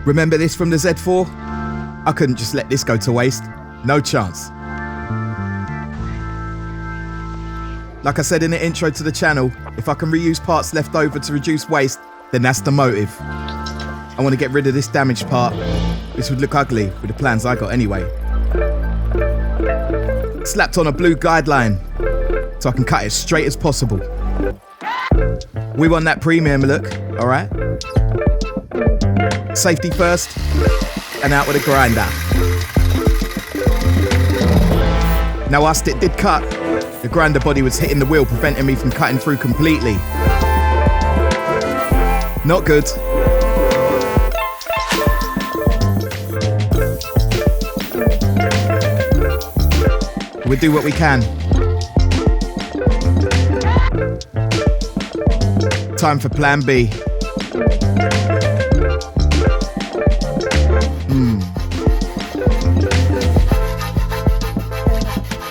Remember this from the Z4? I couldn't just let this go to waste. No chance. Like I said in the intro to the channel, if I can reuse parts left over to reduce waste, then that's the motive. I want to get rid of this damaged part. This would look ugly with the plans I got anyway. Slapped on a blue guideline so I can cut it as straight as possible. We want that premium look, alright? Safety first, and out with a grinder. Now whilst it did cut, the grinder body was hitting the wheel, preventing me from cutting through completely. Not good. We'll do what we can. Time for plan B.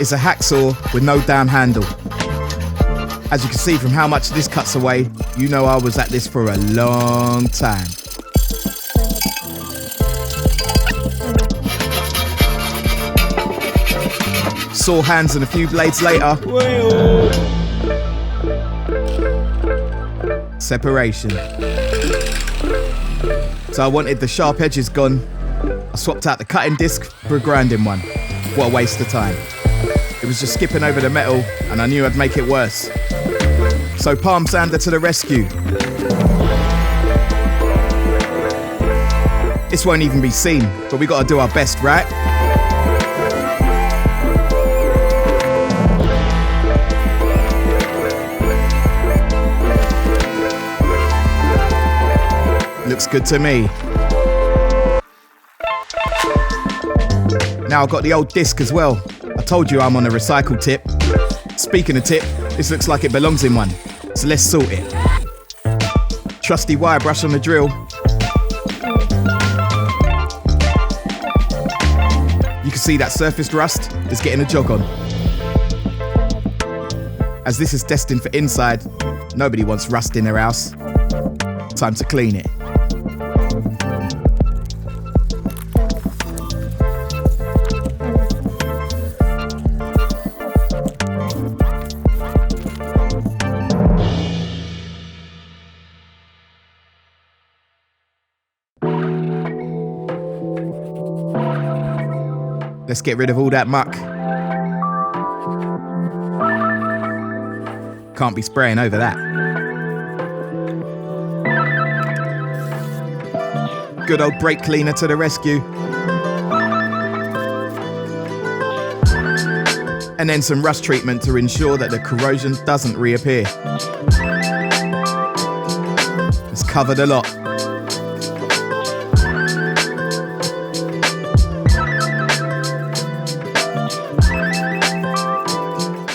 It's a hacksaw with no damn handle. As you can see from how much this cuts away, you know I was at this for a long time. Saw hands and a few blades later. Separation. So I wanted the sharp edges gone. I swapped out the cutting disc for a grinding one. What a waste of time. It was just skipping over the metal and I knew I'd make it worse. So palm sander to the rescue. This won't even be seen, but we gotta do our best, right? Looks good to me. Now I've got the old disc as well. I told you I'm on a recycle tip. Speaking of tip, this looks like it belongs in one. So let's sort it. Trusty wire brush on the drill. You can see that surfaced rust is getting a jog on. As this is destined for inside, nobody wants rust in their house. Time to clean it. Let's get rid of all that muck. Can't be spraying over that. Good old brake cleaner to the rescue. And then some rust treatment to ensure that the corrosion doesn't reappear. It's covered a lot.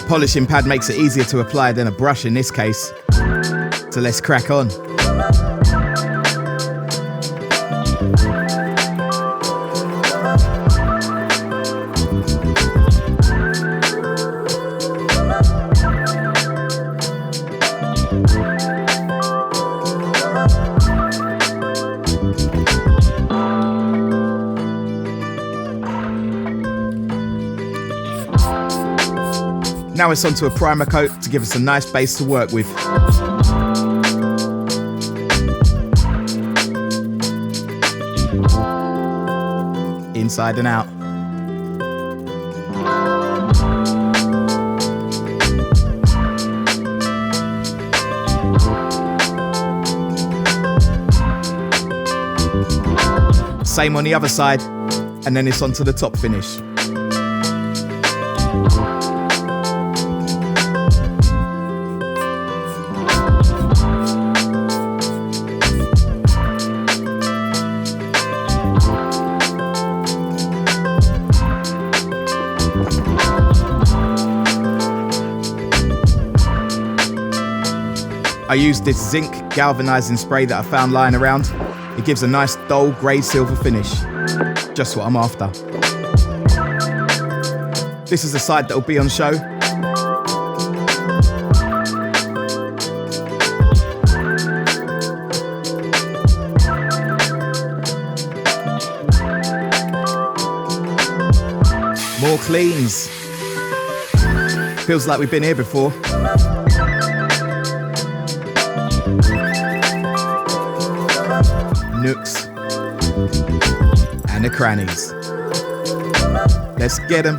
Polishing pad makes it easier to apply than a brush in this case. So let's crack on. Now it's onto a primer coat to give us a nice base to work with. Inside and out. Same on the other side, and then it's onto the top finish. I used this zinc galvanizing spray that I found lying around. It gives a nice dull grey silver finish. Just what I'm after. This is the side that will be on show. More cleans. Feels like we've been here before. Nooks and the crannies. Let's get them.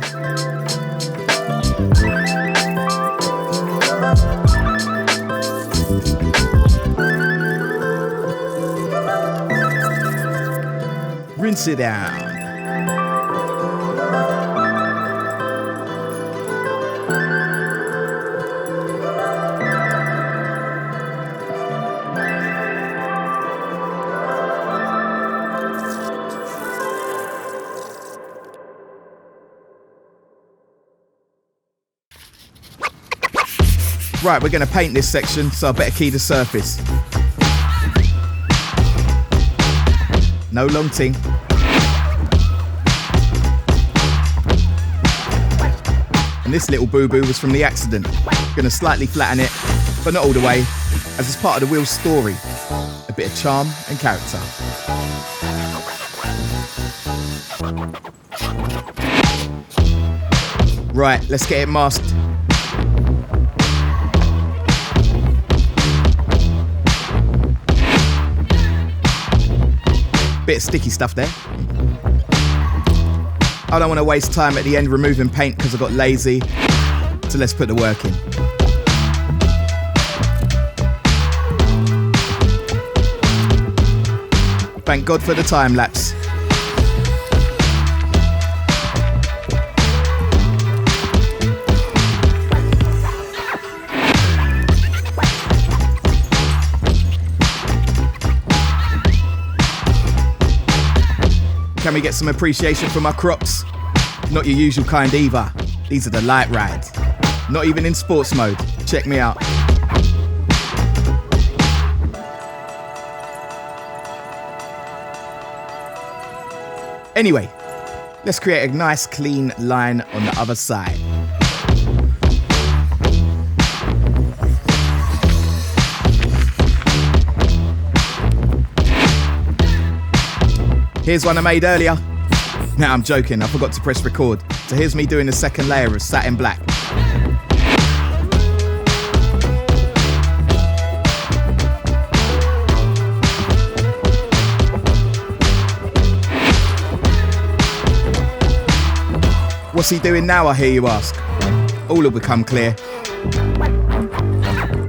Rinse it down. Right, we're going to paint this section, so I better key the surface. No long ting. And this little boo-boo was from the accident. Going to slightly flatten it, but not all the way, as it's part of the wheel's story. A bit of charm and character. Right, let's get it masked. Bit of sticky stuff there. I don't want to waste time at the end removing paint because I got lazy, so let's put the work in. Thank God for the time lapse. Can we get some appreciation for my crops? Not your usual kind either. These are the light rides. Not even in sports mode. Check me out. Anyway, let's create a nice clean line on the other side. Here's one I made earlier. Nah, I'm joking, I forgot to press record. So here's me doing the second layer of satin black. What's he doing now, I hear you ask? All will become clear.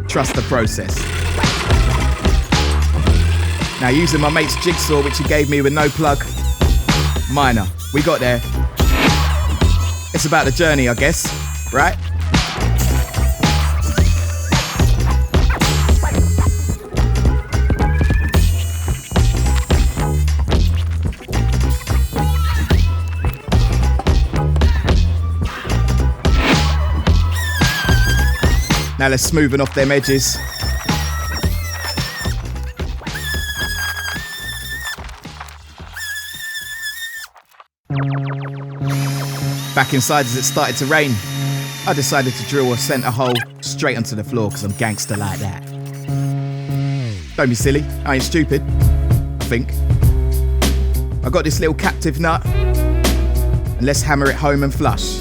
Trust the process. Now, using my mate's jigsaw, which he gave me with no plug, minor, we got there. It's about the journey, I guess, right? Now let's smoothen off them edges. Back inside as it started to rain, I decided to drill a centre hole straight onto the floor because I'm gangster like that. Don't be silly, I ain't stupid, I think. I got this little captive nut, and let's hammer it home and flush.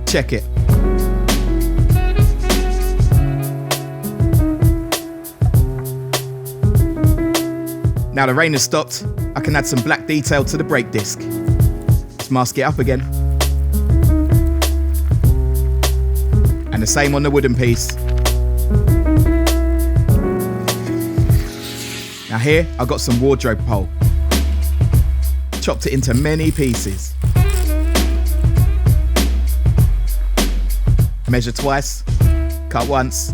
Check it. Now the rain has stopped, I can add some black detail to the brake disc. Let's mask it up again. And the same on the wooden piece. Now here, I've got some wardrobe pole. Chopped it into many pieces. Measure twice, cut once.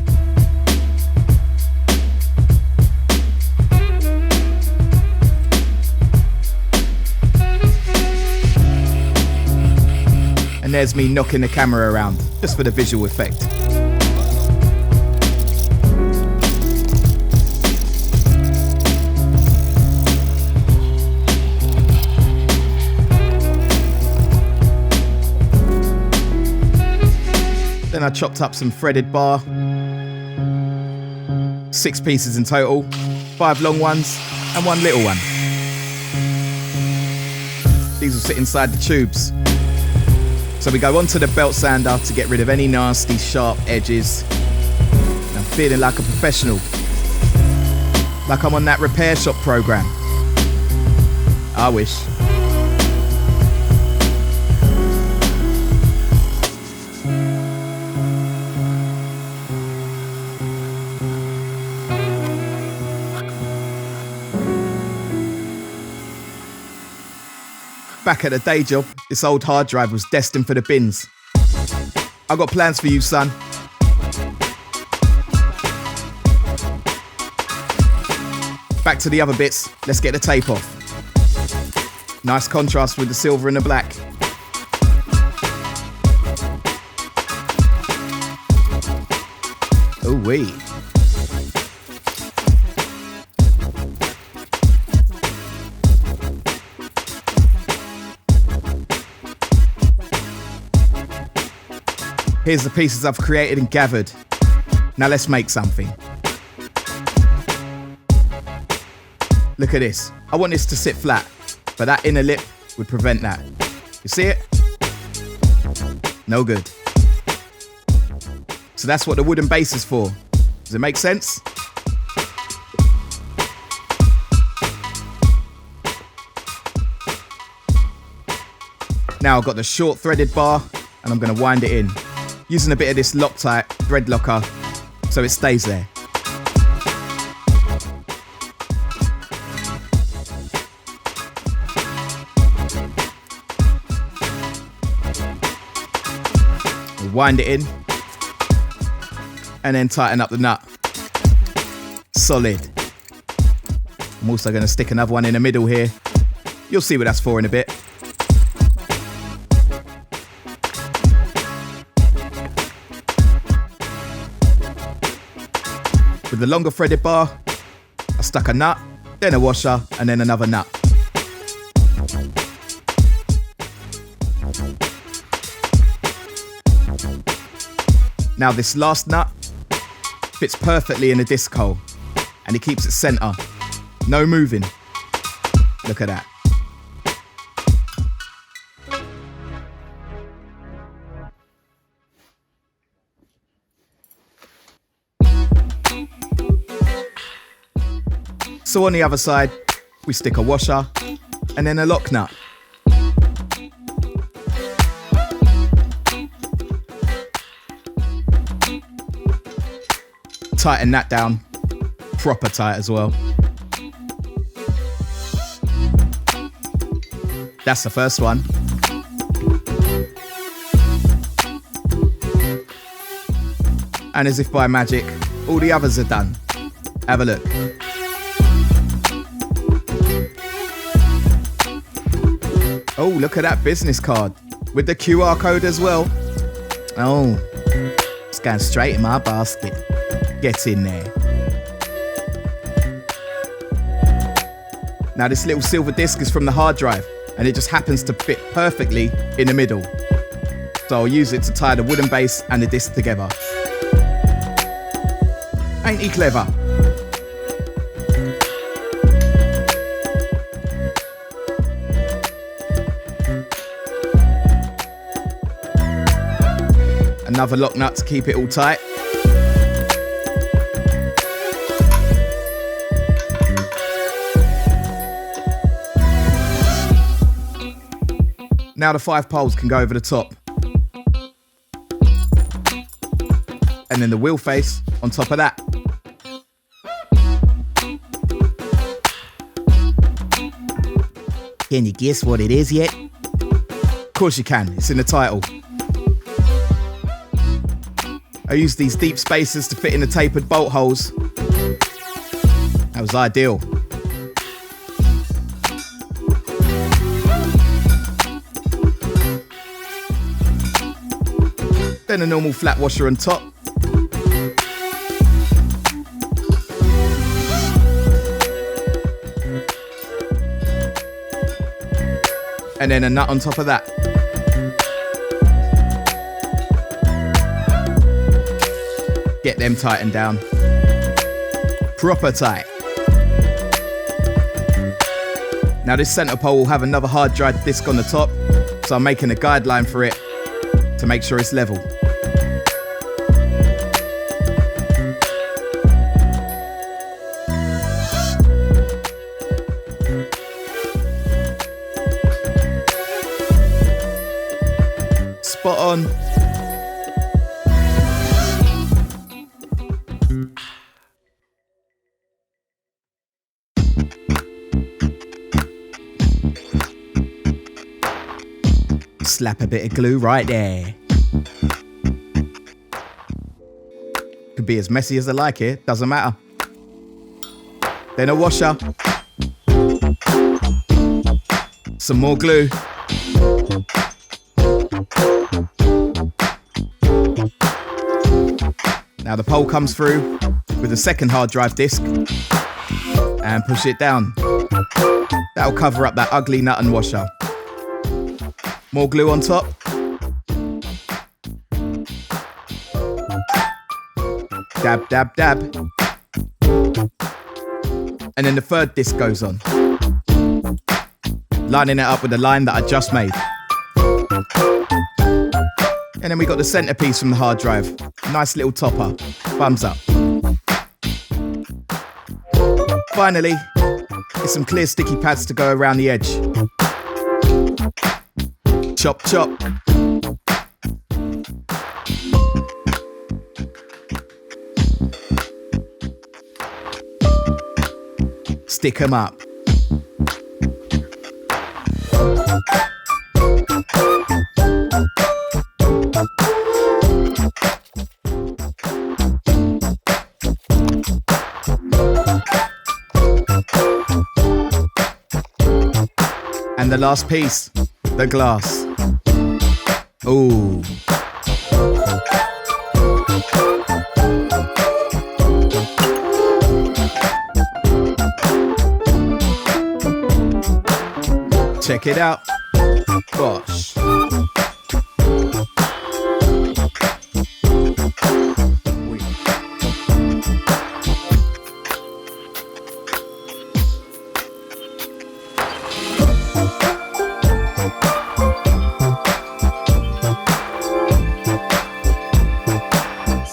And there's me knocking the camera around, just for the visual effect. I chopped up some threaded bar. 6 pieces in total, 5 long ones and 1 little one. These will sit inside the tubes. So we go onto the belt sander to get rid of any nasty sharp edges. I'm feeling like a professional, like I'm on that repair shop program. I wish. Back at the day job, this old hard drive was destined for the bins. I got plans for you, son. Back to the other bits, let's get the tape off. Nice contrast with the silver and the black. Ooh-wee. Here's the pieces I've created and gathered. Now let's make something. Look at this. I want this to sit flat, but that inner lip would prevent that. You see it? No good. So that's what the wooden base is for. Does it make sense? Now I've got the short threaded bar and I'm going to wind it in, using a bit of this Loctite thread locker so it stays there. We'll wind it in and then tighten up the nut. Solid. I'm also going to stick another one in the middle here. You'll see what that's for in a bit. With the longer threaded bar, I stuck a nut, then a washer, and then another nut. Now this last nut fits perfectly in the disc hole, and it keeps it center. No moving. Look at that. So on the other side, we stick a washer and then a lock nut. Tighten that down, proper tight as well. That's the first one. And as if by magic, all the others are done. Have a look. Oh, look at that business card with the QR code as well. Oh, it's going straight in my basket. Get in there. Now this little silver disc is from the hard drive and it just happens to fit perfectly in the middle. So I'll use it to tie the wooden base and the disc together. Ain't he clever? Another lock nut to keep it all tight. Now the 5 poles can go over the top. And then the wheel face on top of that. Can you guess what it is yet? Of course you can, it's in the title. I used these deep spacers to fit in the tapered bolt holes. That was ideal. Then a normal flat washer on top. And then a nut on top of that. Get them tightened down. Proper tight. Now this centre pole will have another hard drive disc on the top, so I'm making a guideline for it to make sure it's level. Spot on. Slap a bit of glue right there. Could be as messy as I like it, doesn't matter. Then a washer. Some more glue. Now the pole comes through with the second hard drive disc and push it down. That'll cover up that ugly nut and washer. More glue on top. Dab, dab, dab. And then the third disc goes on. Lining it up with the line that I just made. And then we got the centerpiece from the hard drive. Nice little topper. Thumbs up. Finally, get some clear sticky pads to go around the edge. Chop, chop. Stick 'em up. And the last piece, the glass. Ooh. Check it out. Gosh.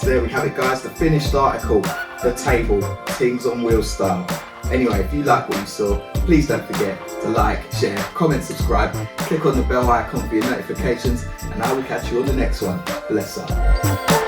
There we have it, guys, the finished article, the table, Tingz On Wheelz style. Anyway, if you like what you saw, please don't forget to like, share, comment, subscribe, click on the bell icon for your notifications, and I will catch you on the next one. Bless up.